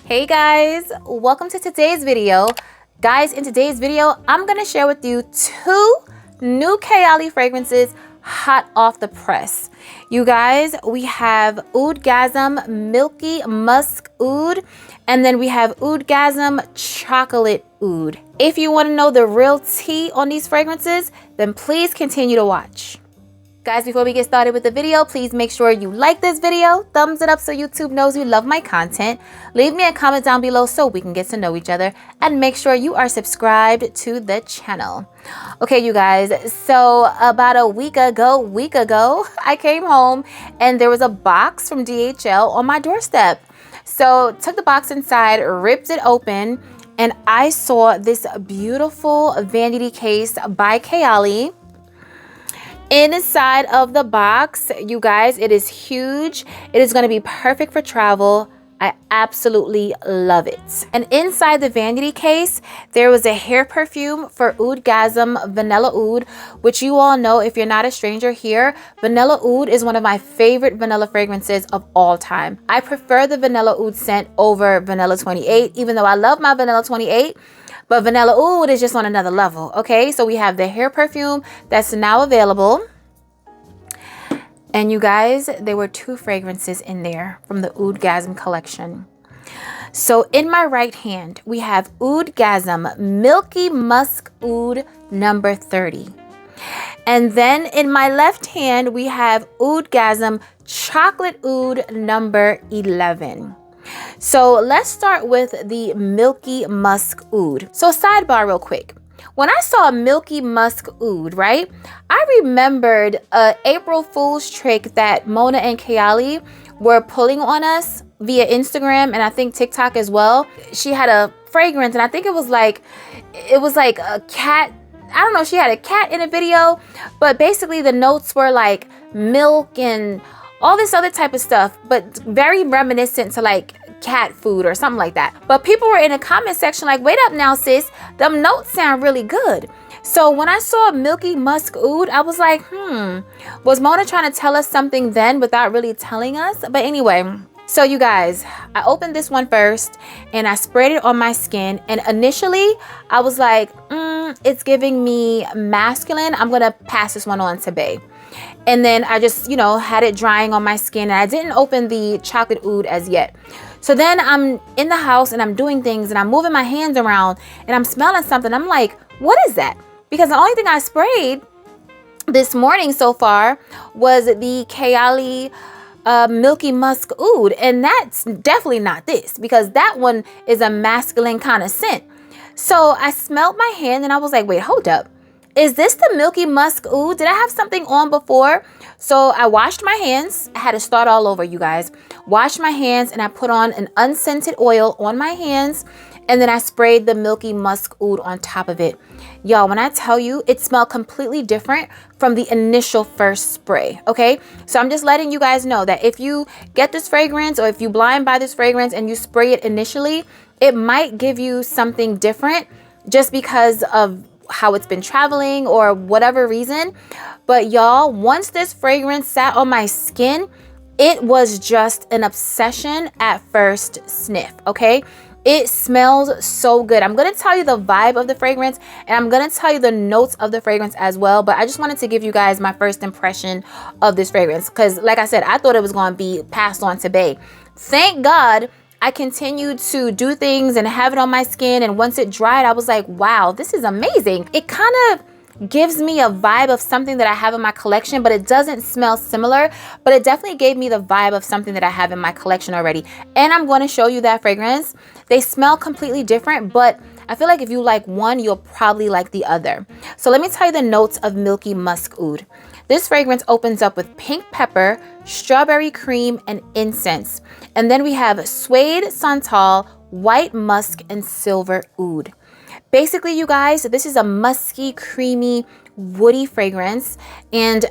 Hey guys, welcome to today's video. Guys, in today's video, I'm gonna share with you two new KAYALI fragrances hot off the press. You guys, we have Oudgasm Milky Musk Oud, and then we have Oudgasm Chocolate Oud. If you want to know the real tea on these fragrances, then please continue to watch. Guys, before we get started with the video, please make sure you like this video, thumbs it up so YouTube knows you love my content, leave me a comment down below so we can get to know each other, and make sure you are subscribed to the channel. Okay, you guys, so about a week ago, I came home and there was a box from DHL on my doorstep. So took the box inside, ripped it open, and I saw this beautiful vanity case by KAYALI. Inside of the box, you guys, it is huge. It is going to be perfect for travel. I absolutely love it. And inside the vanity case, there was a hair perfume for Oudgasm Vanilla Oud, which you all know, if you're not a stranger here, Vanilla Oud is one of my favorite vanilla fragrances of all time. I prefer the Vanilla Oud scent over Vanilla 28, even though I love my Vanilla 28. But Vanilla Oud is just on another level, okay? So we have the hair perfume that's now available. And you guys, there were two fragrances in there from the Oudgasm collection. So in my right hand, we have Oudgasm Milky Musk Oud number 30. And then in my left hand, we have Oudgasm Chocolate Oud number 11. So let's start with the Milky Musk Oud. So sidebar real quick. When I saw Milky Musk Oud, right, I remembered a April Fool's trick that Mona and KAYALI were pulling on us via Instagram and I think TikTok as well. She had a fragrance and I think it was like a cat. I don't know, she had a cat in a video, but basically the notes were like milk and all this other type of stuff, but very reminiscent to like cat food or something like that. But people were in the comment section like, wait up now, sis, them notes sound really good. So when I saw Milky Musk Oud, I was like, was Mona trying to tell us something then without really telling us? But anyway, so you guys, I opened this one first and I sprayed it on my skin. And initially I was like, it's giving me masculine. I'm gonna pass this one on to Bae. And then I just, had it drying on my skin and I didn't open the chocolate oud as yet. So then I'm in the house and I'm doing things and I'm moving my hands around and I'm smelling something. I'm like, what is that? Because the only thing I sprayed this morning so far was the KAYALI Milky Musk Oud. And that's definitely not this because that one is a masculine kind of scent. So I smelled my hand and I was like, wait, hold up. Is this the Milky Musk Oud? Did I have something on before? So I washed my hands. I had to start all over, you guys. Washed my hands and I put on an unscented oil on my hands. And then I sprayed the Milky Musk Oud on top of it. Y'all, when I tell you, it smelled completely different from the initial first spray, okay? So I'm just letting you guys know that if you get this fragrance or if you blind buy this fragrance and you spray it initially, it might give you something different just because of how it's been traveling or whatever reason. But y'all, once this fragrance sat on my skin, it was just an obsession at first sniff, okay? It smells so good. I'm going to tell you the vibe of the fragrance and I'm going to tell you the notes of the fragrance as well. But I just wanted to give you guys my first impression of this fragrance because like I said, I thought it was going to be passed on to Bae. Thank God I continued to do things and have it on my skin. And once it dried, I was like, wow, this is amazing. It kind of gives me a vibe of something that I have in my collection, but it doesn't smell similar. But it definitely gave me the vibe of something that I have in my collection already. And I'm going to show you that fragrance. They smell completely different, but I feel like if you like one, you'll probably like the other. So let me tell you the notes of Milky Musk Oud. This fragrance opens up with pink pepper, strawberry cream, and incense. And then we have suede santal, white musk, and silver oud. Basically, you guys, this is a musky, creamy, woody fragrance. And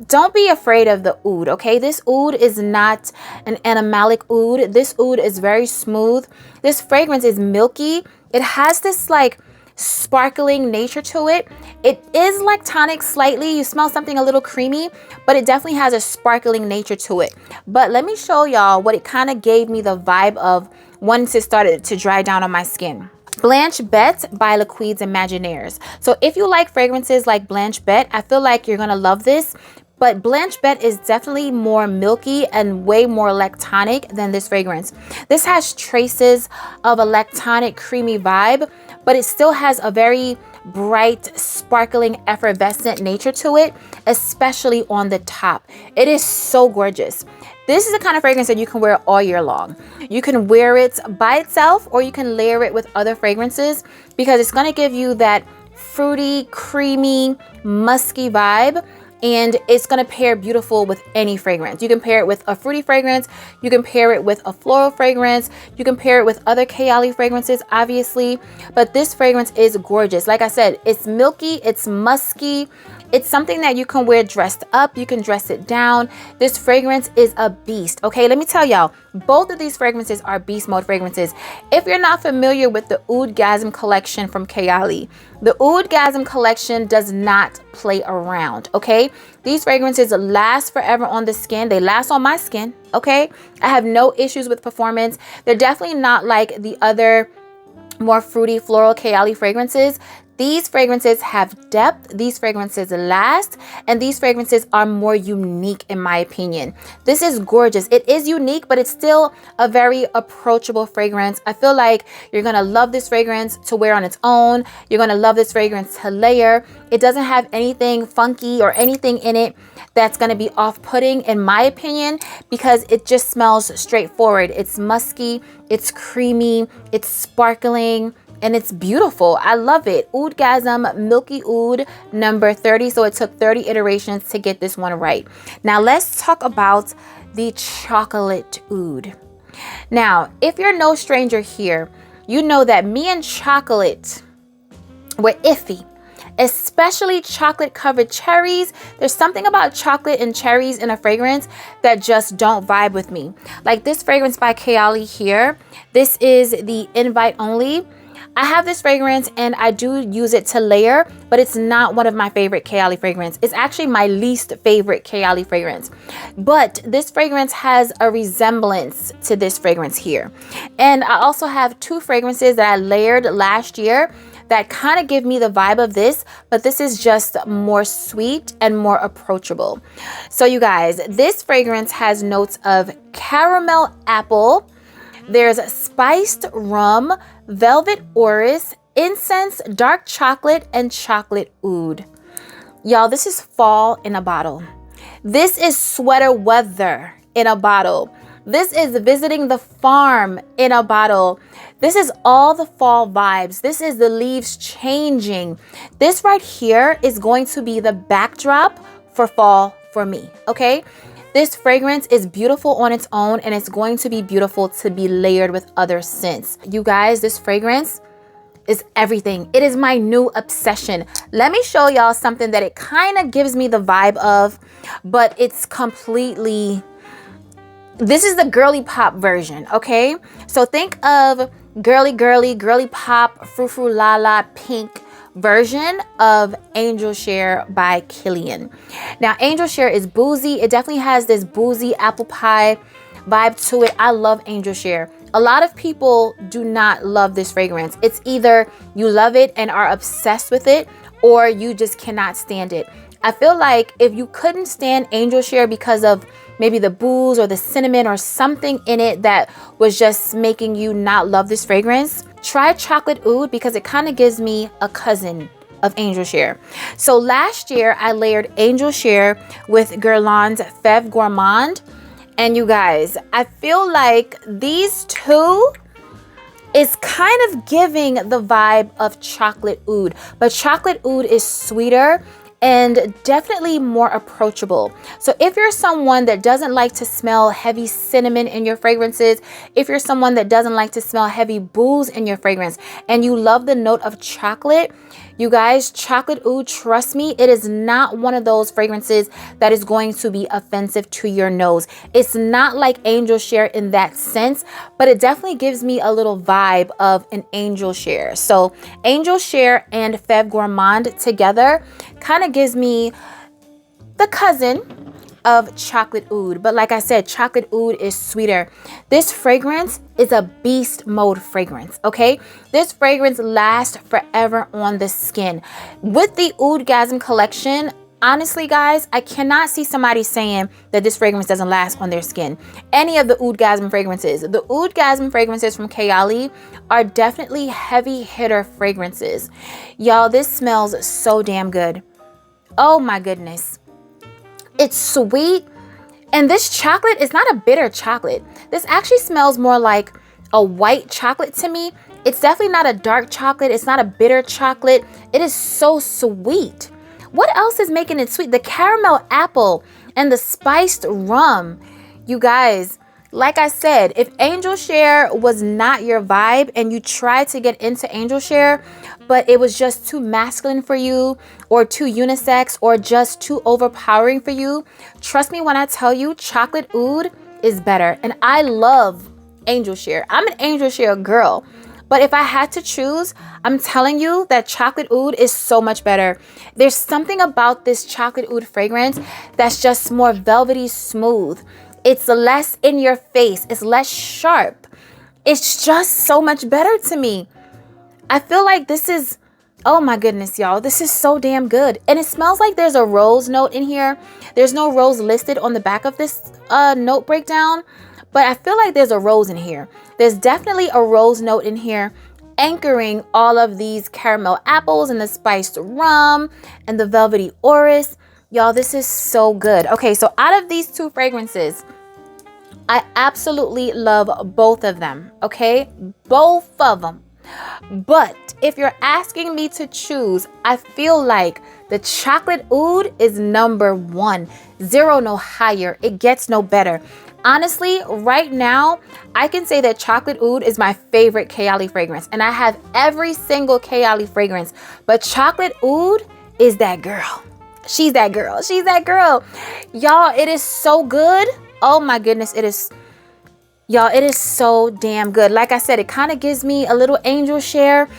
don't be afraid of the oud, okay? This oud is not an animalic oud. This oud is very smooth. This fragrance is milky. It has this like sparkling nature to it. It is lactonic slightly. You smell something a little creamy, but it definitely has a sparkling nature to it. But let me show y'all what it kind of gave me the vibe of once it started to dry down on my skin. Blanche Bette by Liquides Imaginaires. So if you like fragrances like Blanche Bette, I feel like you're gonna love this. But Blanche Bette is definitely more milky and way more lactonic than this fragrance. This has traces of a lactonic creamy vibe, but it still has a very bright, sparkling, effervescent nature to it, especially on the top. It is so gorgeous. This is the kind of fragrance that you can wear all year long. You can wear it by itself or you can layer it with other fragrances because it's gonna give you that fruity, creamy, musky vibe. And it's gonna pair beautiful with any fragrance. You can pair it with a fruity fragrance, you can pair it with a floral fragrance, you can pair it with other KAYALI fragrances, obviously, but this fragrance is gorgeous. Like I said, it's milky, it's musky, it's something that you can wear dressed up, you can dress it down. This fragrance is a beast, okay? Let me tell y'all, both of these fragrances are beast mode fragrances. If you're not familiar with the Oudgasm collection from KAYALI, the Oudgasm collection does not play around, okay? These fragrances last forever on the skin. They last on my skin, okay? I have no issues with performance. They're definitely not like the other more fruity floral KAYALI fragrances. These fragrances have depth, these fragrances last, and these fragrances are more unique in my opinion. This is gorgeous. It is unique, but it's still a very approachable fragrance. I feel like you're gonna love this fragrance to wear on its own. You're gonna love this fragrance to layer. It doesn't have anything funky or anything in it that's gonna be off-putting in my opinion because it just smells straightforward. It's musky, it's creamy, it's sparkling, and it's beautiful. I love it. Oudgasm Milky Oud number 30. So it took 30 iterations to get this one right. Now let's talk about the chocolate oud. Now, if you're no stranger here, you know that me and chocolate were iffy, especially chocolate covered cherries. There's something about chocolate and cherries in a fragrance that just don't vibe with me. Like this fragrance by KAYALI here. This is the invite only. I have this fragrance and I do use it to layer, but it's not one of my favorite KAYALI fragrance. It's actually my least favorite KAYALI fragrance. But this fragrance has a resemblance to this fragrance here. And I also have two fragrances that I layered last year that kind of give me the vibe of this, but this is just more sweet and more approachable. So you guys, this fragrance has notes of caramel apple, there's spiced rum, velvet orris, incense, dark chocolate, and chocolate oud. Y'all, this is fall in a bottle. This is sweater weather in a bottle. This is visiting the farm in a bottle. This is all the fall vibes. This is the leaves changing. This right here is going to be the backdrop for fall for me, okay? This fragrance is beautiful on its own and it's going to be beautiful to be layered with other scents. You guys, this fragrance is everything. It is my new obsession. Let me show y'all something that it kind of gives me the vibe of, but it's completely, this is the girly pop version, okay? So think of girly pop, frou frou la la, pink version of Angel Share by Kilian. Now, Angel Share is boozy. It definitely has this boozy apple pie vibe to it. I love Angel Share. A lot of people do not love this fragrance. It's either you love it and are obsessed with it, or you just cannot stand it. I feel like if you couldn't stand Angel Share because of maybe the booze or the cinnamon or something in it that was just making you not love this fragrance, try Chocolate Oud because it kind of gives me a cousin of Angel Share. So last year I layered Angel Share with Guerlain's Fève Gourmande, and you guys, I feel like these two is kind of giving the vibe of Chocolate Oud, but Chocolate Oud is sweeter and definitely more approachable. So if you're someone that doesn't like to smell heavy cinnamon in your fragrances, if you're someone that doesn't like to smell heavy booze in your fragrance, and you love the note of chocolate, you guys, Chocolate Oud, trust me, it is not one of those fragrances that is going to be offensive to your nose. It's not like Angel Share in that sense, but it definitely gives me a little vibe of an Angel Share. So Angel Share and Fève Gourmande together kind of gives me the cousin of Chocolate Oud. But like I said, Chocolate Oud is sweeter. This fragrance is a beast mode fragrance, okay? This fragrance lasts forever on the skin. With the Oudgasm collection, honestly, guys, I cannot see somebody saying that this fragrance doesn't last on their skin. Any of the Oudgasm fragrances. The Oudgasm fragrances from KAYALI are definitely heavy hitter fragrances. Y'all, this smells so damn good. Oh my goodness. It's sweet, and this chocolate is not a bitter chocolate. This actually smells more like a white chocolate to me. It's definitely not a dark chocolate. It's not a bitter chocolate. It is so sweet. What else is making it sweet? The caramel apple and the spiced rum. You guys, like I said, if Angel Share was not your vibe and you tried to get into Angel Share, but it was just too masculine for you, or too unisex, or just too overpowering for you, trust me when I tell you, Chocolate Oud is better. And I love Angel Share. I'm an Angel Share girl. But if I had to choose, I'm telling you that Chocolate Oud is so much better. There's something about this Chocolate Oud fragrance that's just more velvety smooth. It's less in your face. It's less sharp. It's just so much better to me. I feel like this is, oh my goodness, y'all. This is so damn good. And it smells like there's a rose note in here. There's no rose listed on the back of this note breakdown, but I feel like there's a rose in here. There's definitely a rose note in here, anchoring all of these caramel apples and the spiced rum and the velvety orris. Y'all, this is so good. Okay, so out of these two fragrances, I absolutely love both of them, okay? Both of them. But if you're asking me to choose, I feel like the Chocolate Oud is number one. Zero, no higher. It gets no better. Honestly, right now, I can say that Chocolate Oud is my favorite KAYALI fragrance. And I have every single KAYALI fragrance. But Chocolate Oud is that girl. She's that girl. She's that girl. Y'all, it is so good. Oh my goodness, it is. Y'all, it is so damn good. Like I said, it kind of gives me a little Angel Share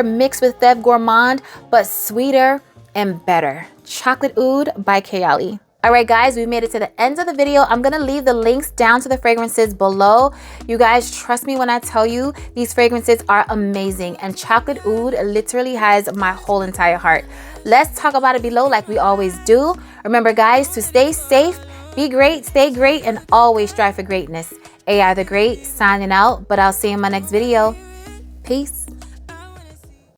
mixed with Fève Gourmande, but sweeter and better. Chocolate Oud by KAYALI. All right, guys, we made it to the end of the video. I'm going to leave the links down to the fragrances below. You guys, trust me when I tell you, these fragrances are amazing. And Chocolate Oud literally has my whole entire heart. Let's talk about it below like we always do. Remember, guys, to stay safe, be great, stay great, and always strive for greatness. AI the Great signing out, but I'll see you in my next video. Peace.